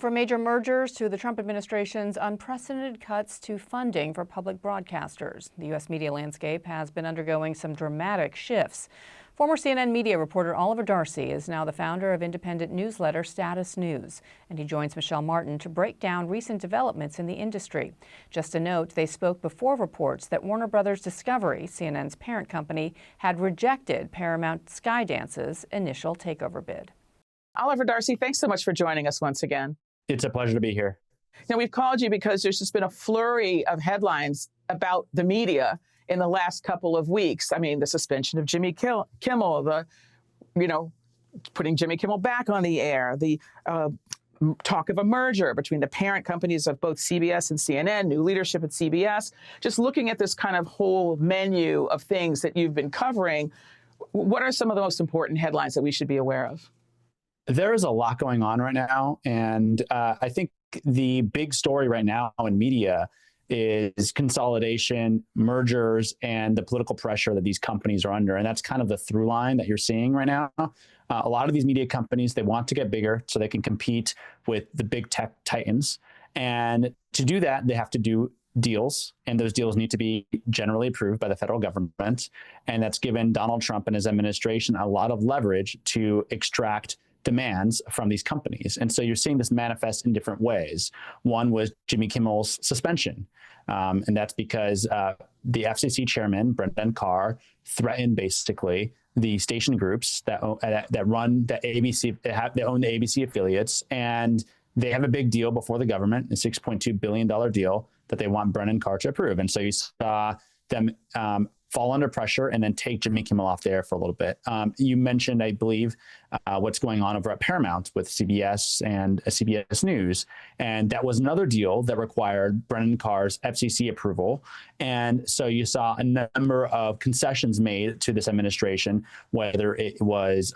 from major mergers to the Trump administration's unprecedented cuts to funding for public broadcasters, the U.S. media landscape has been undergoing some dramatic shifts. Former CNN media reporter Oliver Darcy is now the founder of independent newsletter Status News, and he joins Michelle Martin to break down recent developments in the industry. Just a note, they spoke before reports that Warner Brothers Discovery, CNN's parent company, had rejected Paramount Skydance's initial takeover bid. Oliver Darcy, thanks so much for joining us once again. It's a pleasure to be here. Now, we've called you because there's just been a flurry of headlines about the media in the last couple of weeks. I mean, the suspension of Jimmy Kimmel, putting Jimmy Kimmel back on the air, the talk of a merger between the parent companies of both CBS and CNN, new leadership at CBS. Just looking at this kind of whole menu of things that you've been covering, what are some of the most important headlines that we should be aware of? There is a lot going on right now, and I think the big story right now in media is consolidation, mergers, and the political pressure that these companies are under. And that's kind of the through line that you're seeing right now. A lot of these media companies, they want to get bigger so they can compete with the big tech titans. And to do that, they have to do deals, and those deals need to be generally approved by the federal government. And that's given Donald Trump and his administration a lot of leverage to extract demands from these companies. And so you're seeing this manifest in different ways. One was Jimmy Kimmel's suspension. And that's because the FCC chairman, Brendan Carr, threatened basically the station groups that own the ABC affiliates. And they have a big deal before the government, a $6.2 billion deal that they want Brendan Carr to approve. And so you saw them fall under pressure and then take Jimmy Kimmel off the air for a little bit. You mentioned, I believe, what's going on over at Paramount with CBS and CBS News. And that was another deal that required Brendan Carr's FCC approval. And so you saw a number of concessions made to this administration, whether it was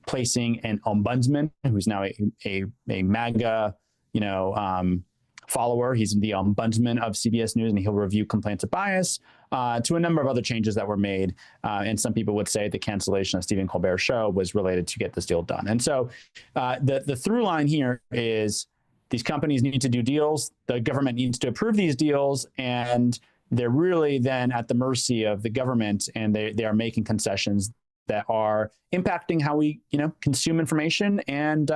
placing an ombudsman, who's now a MAGA, follower. He's the ombudsman of CBS News, and he'll review complaints of bias, to a number of other changes that were made. And some people would say the cancellation of Stephen Colbert's show was related to get this deal done. And so the through line here is these companies need to do deals. The government needs to approve these deals, and they're really then at the mercy of the government, and they are making concessions that are impacting how we, consume information and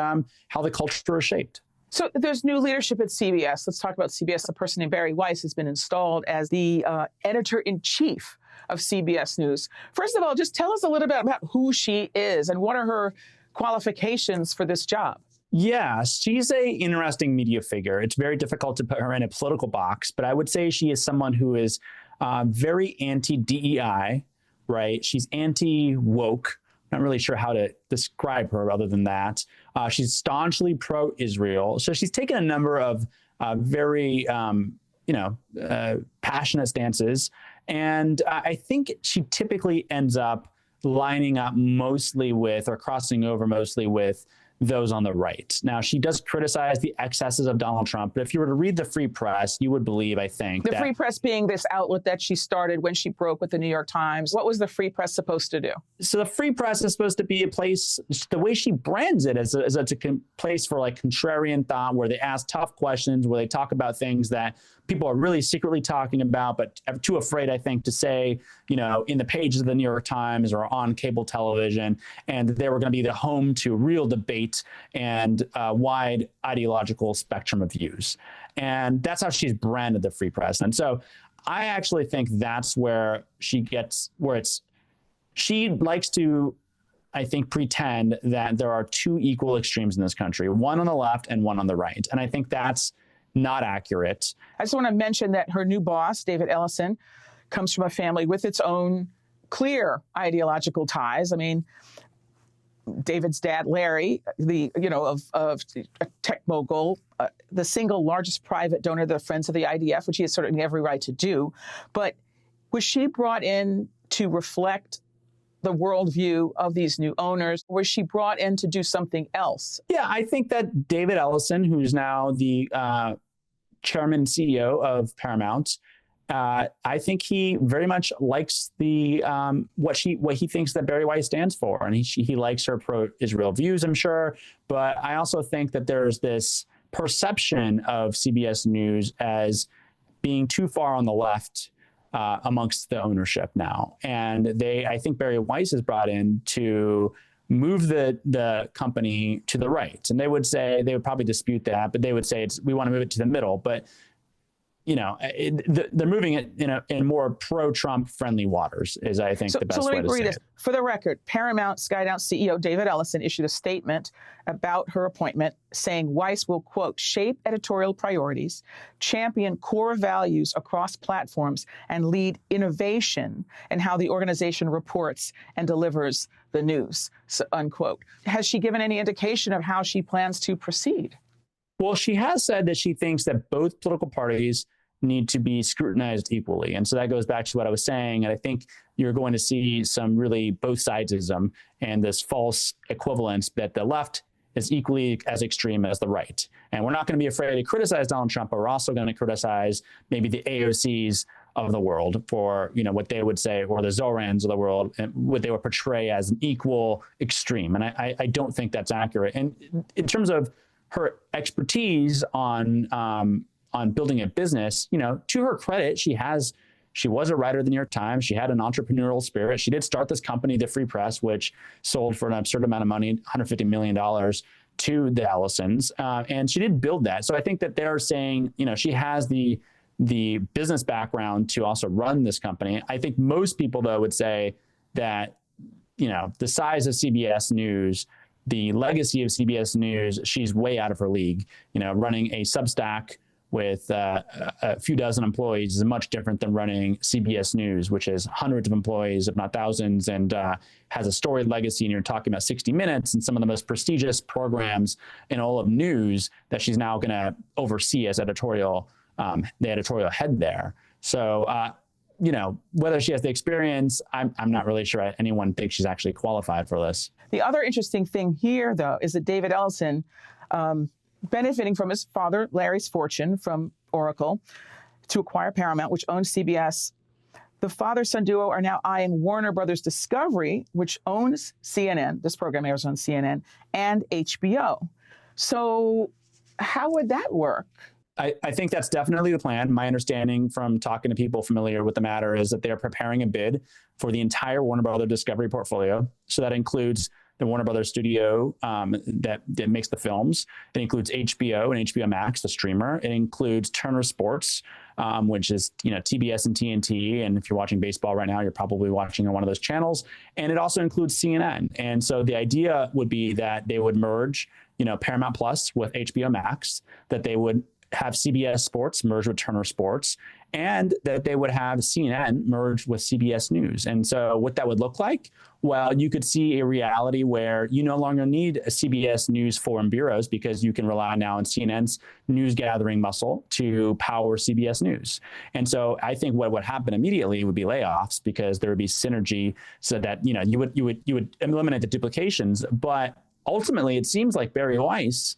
how the culture is shaped. So there's new leadership at CBS. Let's talk about CBS. A person named Bari Weiss has been installed as the editor-in-chief of CBS News. First of all, just tell us a little bit about who she is and what are her qualifications for this job. Yeah, she's an interesting media figure. It's very difficult to put her in a political box, but I would say she is someone who is very anti-DEI, right? She's anti-woke. Not really sure how to describe her other than that. She's staunchly pro-Israel. So she's taken a number of very, passionate stances. And I think she typically ends up lining up mostly with, or crossing over mostly with, those on the right. Now, she does criticize the excesses of Donald Trump, but if you were to read the Free Press, you would believe, I think, the Free Press being this outlet that she started when she broke with the New York Times. What was the Free Press supposed to do? So the Free Press is supposed to be a place, the way she brands it is it's a place for like contrarian thought, where they ask tough questions, where they talk about things that people are really secretly talking about, but are too afraid, I think, to say, in the pages of the New York Times or on cable television. And they were going to be the home to real debate and wide ideological spectrum of views. And that's how she's branded the Free Press. And so I actually think that's where she likes to, I think, pretend that there are two equal extremes in this country, one on the left and one on the right. And I think that's not accurate. I just want to mention that her new boss, David Ellison, comes from a family with its own clear ideological ties. I mean, David's dad, Larry, of a tech mogul, the single largest private donor to the Friends of the IDF, which he has certainly every right to do. But was she brought in to reflect the worldview of these new owners? Was she brought in to do something else? Yeah, I think that David Ellison, who's now the chairman and CEO of Paramount, I think he very much likes the what he thinks that Bari Weiss stands for, and he likes her pro-Israel views, I'm sure. But I also think that there's this perception of CBS News as being too far on the left amongst the ownership now. And I think Barry Weiss is brought in to move the company to the right. And they would probably dispute that, but they would say we want to move it to the middle. But they're moving it in more pro-Trump friendly waters, is I think the best way to say it. So let me read this. For the record, Paramount Skydance CEO David Ellison issued a statement about her appointment saying Weiss will, quote, shape editorial priorities, champion core values across platforms, and lead innovation in how the organization reports and delivers the news, so, unquote. Has she given any indication of how she plans to proceed? Well, she has said that she thinks that both political parties need to be scrutinized equally. And so that goes back to what I was saying. And I think you're going to see some really both sidesism and this false equivalence that the left is equally as extreme as the right. And we're not going to be afraid to criticize Donald Trump, but we're also going to criticize maybe the AOCs of the world for, what they would say, or the Zorans of the world, and what they would portray as an equal extreme. And I don't think that's accurate. And in terms of her expertise on building a business, to her credit, she was a writer of the New York Times. She had an entrepreneurial spirit. She did start this company, the Free Press, which sold for an absurd amount of money, $150 million to the Ellisons. And she did build that. So I think that they're saying, she has the business background to also run this company. I think most people, though, would say that, the size of CBS News, the legacy of CBS News, she's way out of her league. Running a Substack with a few dozen employees is much different than running CBS News, which is hundreds of employees, if not thousands, and has a storied legacy. And you're talking about 60 Minutes and some of the most prestigious programs in all of news that she's now going to oversee as the editorial head there. So, whether she has the experience, I'm not really sure anyone thinks she's actually qualified for this. The other interesting thing here, though, is that David Ellison, benefiting from his father, Larry's fortune from Oracle to acquire Paramount, which owns CBS. The father-son duo are now eyeing Warner Brothers Discovery, which owns CNN. This program airs on CNN, and HBO. So how would that work? I think that's definitely the plan. My understanding from talking to people familiar with the matter is that they're preparing a bid for the entire Warner Brothers Discovery portfolio. So that includes the Warner Brothers studio that makes the films. It includes HBO and HBO Max, the streamer. It includes Turner Sports, which is TBS and TNT. And if you're watching baseball right now, you're probably watching on one of those channels. And it also includes CNN. And so the idea would be that they would merge, Paramount Plus with HBO Max, that they would have CBS Sports merge with Turner Sports, and that they would have CNN merge with CBS News. And so what that would look like, well, you could see a reality where you no longer need a CBS News foreign bureaus because you can rely now on CNN's news gathering muscle to power CBS News. And so I think what would happen immediately would be layoffs, because there would be synergy so that, you would eliminate the duplications. But ultimately, it seems like Barry Weiss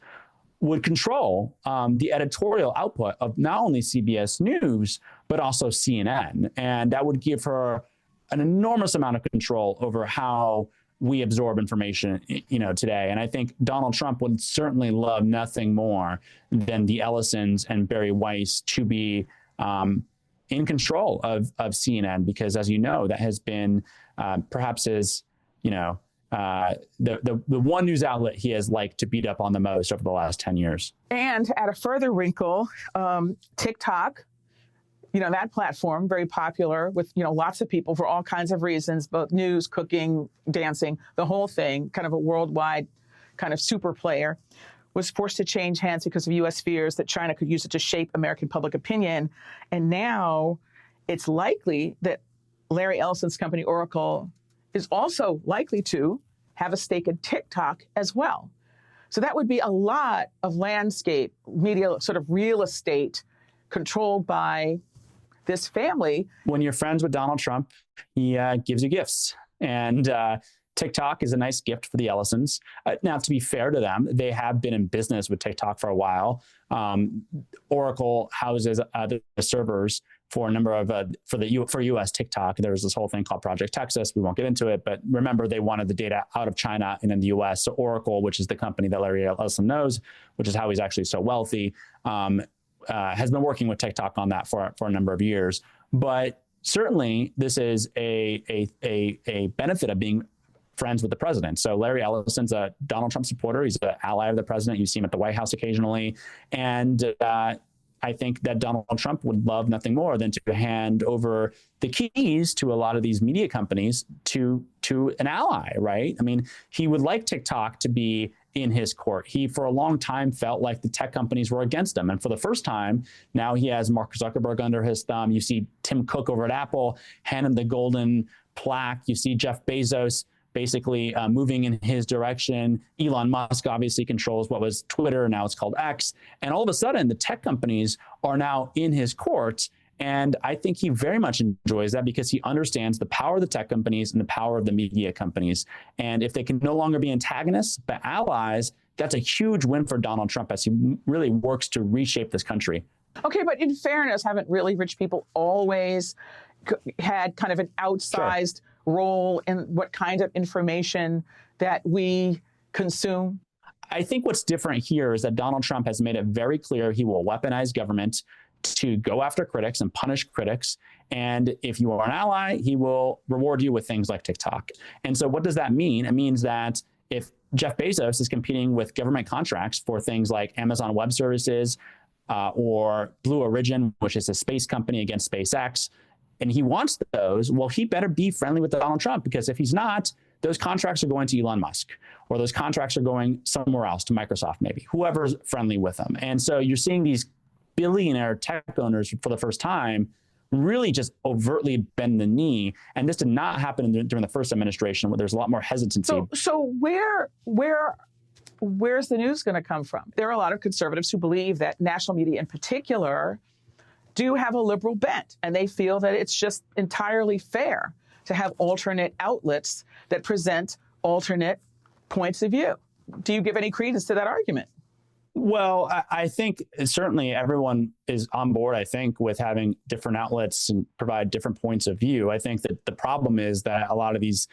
would control the editorial output of not only CBS News, but also CNN. And that would give her an enormous amount of control over how we absorb information, today. And I think Donald Trump would certainly love nothing more than the Ellisons and Barry Weiss to be in control of CNN, because, as you know, that has been perhaps his, the one news outlet he has liked to beat up on the most over the last 10 years. And to add a further wrinkle, TikTok, that platform, very popular with, lots of people for all kinds of reasons, both news, cooking, dancing, the whole thing, kind of a worldwide kind of super player, was forced to change hands because of U.S. fears that China could use it to shape American public opinion. And now it's likely that Larry Ellison's company, Oracle, is also likely to have a stake in TikTok as well. So that would be a lot of landscape, media, sort of real estate controlled by this family. When you're friends with Donald Trump, he gives you gifts. And TikTok is a nice gift for the Ellisons. Now, to be fair to them, they have been in business with TikTok for a while. Oracle houses the servers for a number of for U.S. TikTok. There was this whole thing called Project Texas. We won't get into it, but remember they wanted the data out of China and in the U.S. So Oracle, which is the company that Larry Ellison knows, which is how he's actually so wealthy, has been working with TikTok on that for a number of years. But certainly, this is a benefit of being friends with the president. So Larry Ellison's a Donald Trump supporter. He's an ally of the president. You see him at the White House occasionally. And I think that Donald Trump would love nothing more than to hand over the keys to a lot of these media companies to an ally, right? I mean, he would like TikTok to be in his court. He, for a long time, felt like the tech companies were against him. And for the first time, now he has Mark Zuckerberg under his thumb. You see Tim Cook over at Apple hand him the golden plaque. You see Jeff Bezos basically moving in his direction. Elon Musk obviously controls what was Twitter, now it's called X. And all of a sudden, the tech companies are now in his court. And I think he very much enjoys that because he understands the power of the tech companies and the power of the media companies. And if they can no longer be antagonists, but allies, that's a huge win for Donald Trump as he really works to reshape this country. Okay, but in fairness, haven't really rich people always had kind of an outsized role in what kind of information that we consume? I think what's different here is that Donald Trump has made it very clear he will weaponize government to go after critics and punish critics. And if you are an ally, he will reward you with things like TikTok. And so what does that mean? It means that if Jeff Bezos is competing with government contracts for things like Amazon Web Services or Blue Origin, which is a space company against SpaceX, and he wants those, well, he better be friendly with Donald Trump, because if he's not, those contracts are going to Elon Musk, or those contracts are going somewhere else, to Microsoft maybe, whoever's friendly with them. And so you're seeing these billionaire tech owners for the first time really just overtly bend the knee. And this did not happen during the first administration, where there's a lot more hesitancy. So where's the news going to come from? There are a lot of conservatives who believe that national media in particular do have a liberal bent, and they feel that it's just entirely fair to have alternate outlets that present alternate points of view. Do you give any credence to that argument? Well, I think certainly everyone is on board, I think, with having different outlets and provide different points of view. I think that the problem is that a lot of these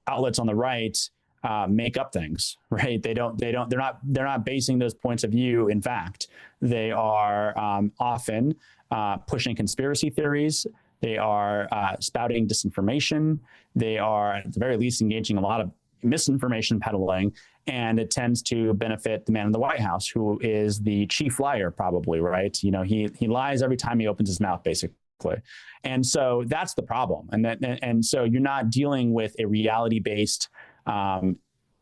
outlets on the right make up things, right? They're not basing those points of view in fact. They are often pushing conspiracy theories. They are spouting disinformation. They are, at the very least, engaging a lot of misinformation peddling, and it tends to benefit the man in the White House, who is the chief liar, probably, right? You know, he lies every time he opens his mouth, basically. And so that's the problem. And so you're not dealing with a reality-based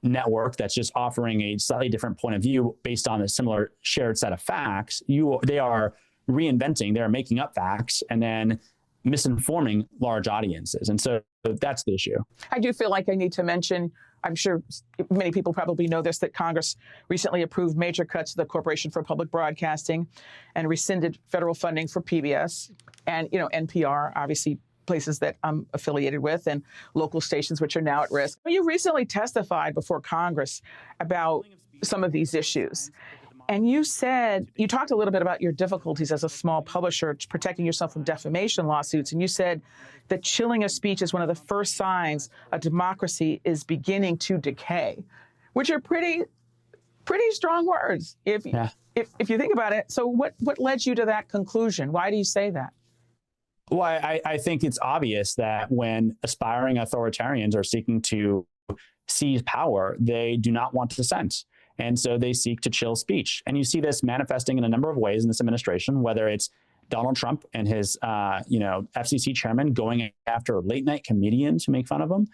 network that's just offering a slightly different point of view based on a similar shared set of facts. They are reinventing, they're making up facts and then misinforming large audiences. And so that's the issue. I do feel like I need to mention, I'm sure many people probably know this, that Congress recently approved major cuts to the Corporation for Public Broadcasting and rescinded federal funding for PBS and, NPR, obviously places that I'm affiliated with, and local stations which are now at risk. You recently testified before Congress about some of these issues. And you talked a little bit about your difficulties as a small publisher protecting yourself from defamation lawsuits. And you said that chilling of speech is one of the first signs a democracy is beginning to decay, which are pretty strong words if you think about it. So what led you to that conclusion? Why do you say that? Well, I think it's obvious that when aspiring authoritarians are seeking to seize power, they do not want dissent. And so they seek to chill speech. And you see this manifesting in a number of ways in this administration, whether it's Donald Trump and his, FCC chairman going after late night comedians who make fun of him,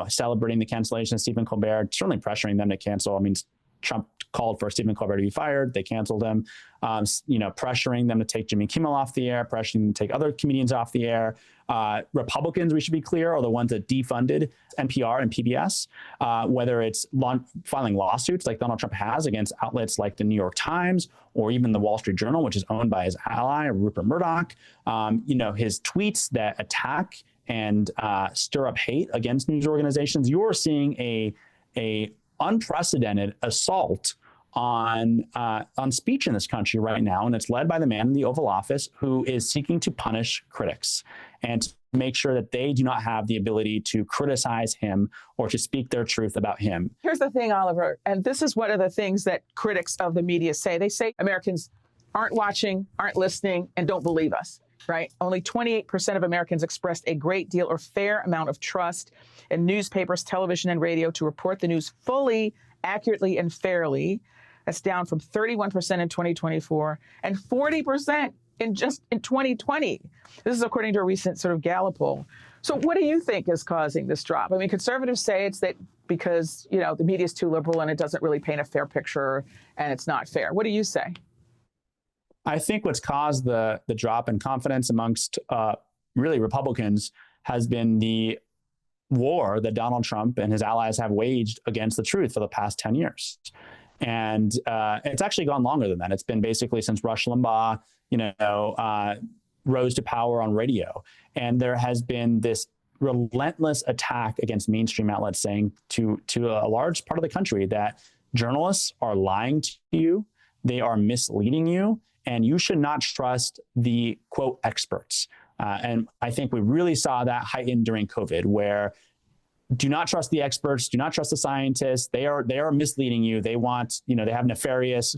celebrating the cancellation of Stephen Colbert, certainly pressuring them to cancel. I mean, Trump called for Stephen Colbert to be fired. They canceled him, pressuring them to take Jimmy Kimmel off the air, pressuring them to take other comedians off the air. Republicans, we should be clear, are the ones that defunded NPR and PBS, whether it's filing lawsuits like Donald Trump has against outlets like the New York Times or even the Wall Street Journal, which is owned by his ally, Rupert Murdoch. His tweets that attack and stir up hate against news organizations. You're seeing a unprecedented assault on speech in this country right now, and it's led by the man in the Oval Office who is seeking to punish critics and to make sure that they do not have the ability to criticize him or to speak their truth about him. Here's the thing, Oliver, and this is one of the things that critics of the media say. They say Americans aren't watching, aren't listening, and don't believe us, right? Only 28% of Americans expressed a great deal or fair amount of trust in newspapers, television, and radio to report the news fully, accurately, and fairly. That's down from 31% in 2024 and 40% in 2020. This is according to a recent sort of Gallup poll. So what do you think is causing this drop? I mean, conservatives say it's that because, you know, the media is too liberal and it doesn't really paint a fair picture and it's not fair. What do you say? I think what's caused the drop in confidence amongst really Republicans has been the war that Donald Trump and his allies have waged against the truth for the past 10 years. And it's actually gone longer than that. It's been basically since Rush Limbaugh, rose to power on radio. And there has been this relentless attack against mainstream outlets saying to a large part of the country that journalists are lying to you, they are misleading you, and you should not trust the, quote, experts. And I think we really saw that heightened during COVID, where do not trust the experts, do not trust the scientists. They are misleading you. They want, they have nefarious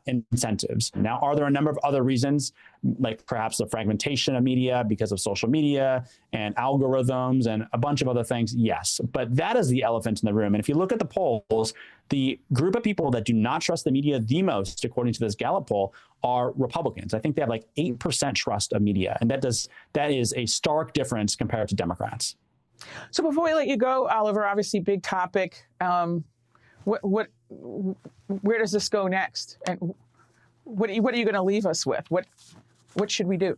incentives. Now, are there a number of other reasons, like perhaps the fragmentation of media because of social media and algorithms and a bunch of other things? Yes, but that is the elephant in the room. And if you look at the polls, the group of people that do not trust the media the most, according to this Gallup poll, are Republicans. I think they have like 8% trust of media, and that is a stark difference compared to Democrats. So before we let you go, Oliver, obviously big topic. Where does this go next? And what are you going to leave us with? What should we do?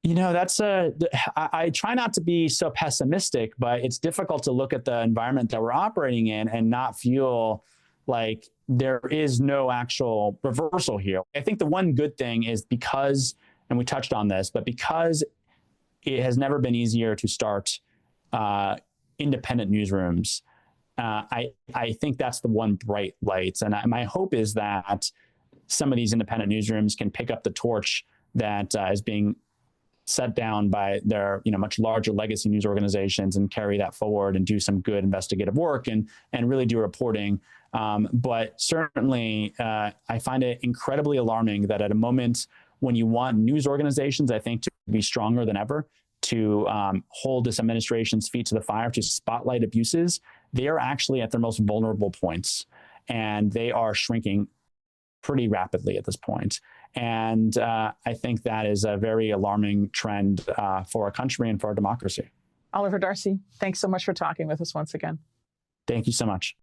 I try not to be so pessimistic, but it's difficult to look at the environment that we're operating in and not feel like there is no actual reversal here. I think the one good thing is because, and we touched on this, but because it has never been easier to start independent newsrooms, I think that's the one bright light. And my hope is that some of these independent newsrooms can pick up the torch that is being set down by their much larger legacy news organizations and carry that forward and do some good investigative work and really do reporting. But certainly, I find it incredibly alarming that at a moment when you want news organizations, I think, to be stronger than ever, to hold this administration's feet to the fire, to spotlight abuses, they are actually at their most vulnerable points, and they are shrinking pretty rapidly at this point. And I think that is a very alarming trend for our country and for our democracy. Oliver Darcy, thanks so much for talking with us once again. Thank you so much.